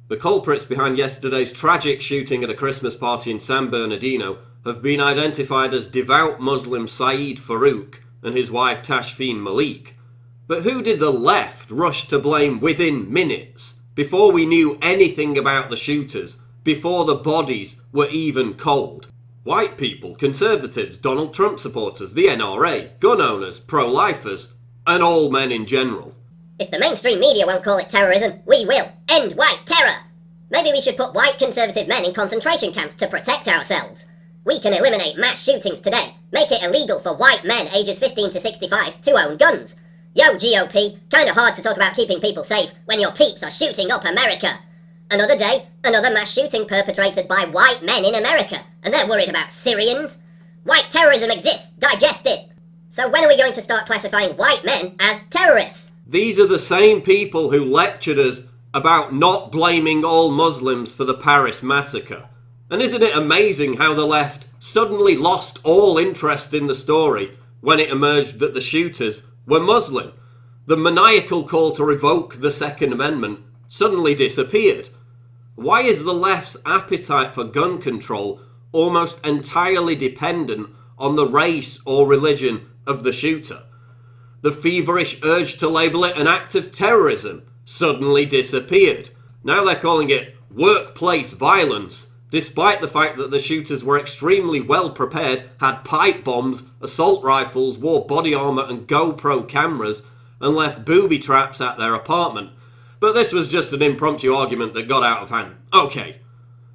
The culprits behind yesterday's tragic shooting at a Christmas party in San Bernardino have been identified as devout Muslim Saeed Farouk and his wife Tashfeen Malik. But who did the left rush to blame within minutes, before we knew anything about the shooters, before the bodies were even cold? White people, conservatives, Donald Trump supporters, the NRA, gun owners, pro-lifers, and all men in general. If the mainstream media won't call it terrorism, we will. End white terror! Maybe we should put white conservative men in concentration camps to protect ourselves. We can eliminate mass shootings today. Make it illegal for white men ages 15 to 65 to own guns. Yo, GOP, kinda hard to talk about keeping people safe when your peeps are shooting up America. Another day, another mass shooting perpetrated by white men in America, and they're worried about Syrians. White terrorism exists, digest it. So when are we going to start classifying white men as terrorists? These are the same people who lectured us about not blaming all Muslims for the Paris massacre. And isn't it amazing how the left suddenly lost all interest in the story when it emerged that the shooters were Muslim? The maniacal call to revoke the Second Amendment suddenly disappeared. Why is the left's appetite for gun control almost entirely dependent on the race or religion of the shooter? The feverish urge to label it an act of terrorism suddenly disappeared. Now they're calling it workplace violence, despite the fact that the shooters were extremely well prepared, had pipe bombs, assault rifles, wore body armour and GoPro cameras, and left booby traps at their apartment. But this was just an impromptu argument that got out of hand. Okay,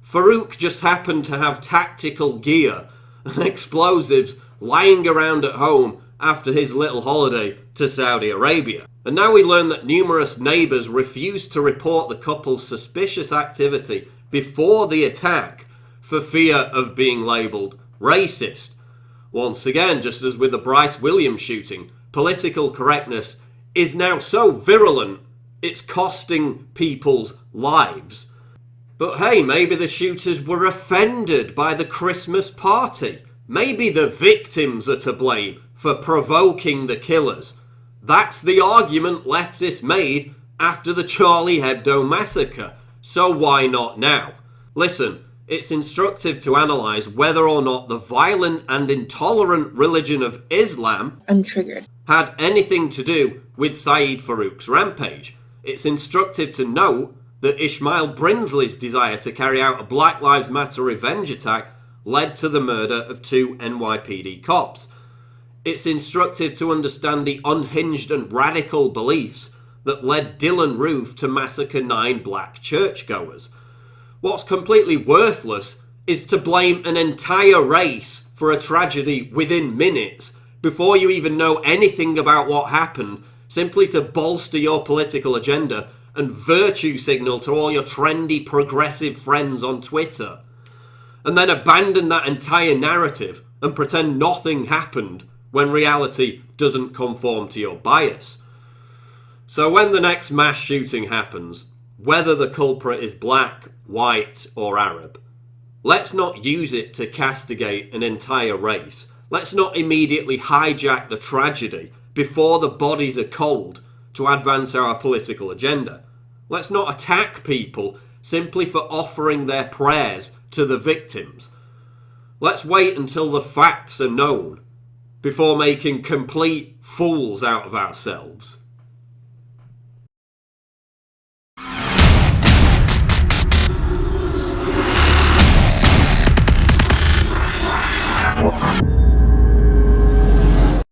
Farouk just happened to have tactical gear and explosives lying around at home after his little holiday to Saudi Arabia. And now we learn that numerous neighbours refused to report the couple's suspicious activity before the attack for fear of being labelled racist. Once again, just as with the Bryce Williams shooting, political correctness is now so virulent it's costing people's lives. But hey, maybe the shooters were offended by the Christmas party. Maybe the victims are to blame for provoking the killers. That's the argument leftists made after the Charlie Hebdo massacre. So why not now? Listen, it's instructive to analyse whether or not the violent and intolerant religion of Islam had anything to do with Saeed Farouk's rampage. It's instructive to note that Ishmael Brinsley's desire to carry out a Black Lives Matter revenge attack led to the murder of 2 NYPD cops. It's instructive to understand the unhinged and radical beliefs that led Dylan Roof to massacre 9 black churchgoers. What's completely worthless is to blame an entire race for a tragedy within minutes before you even know anything about what happened, simply to bolster your political agenda and virtue signal to all your trendy progressive friends on Twitter. And then abandon that entire narrative and pretend nothing happened when reality doesn't conform to your bias. So when the next mass shooting happens, whether the culprit is black, white or Arab, let's not use it to castigate an entire race. Let's not immediately hijack the tragedy before the bodies are cold to advance our political agenda. Let's not attack people simply for offering their prayers to the victims. Let's wait until the facts are known before making complete fools out of ourselves.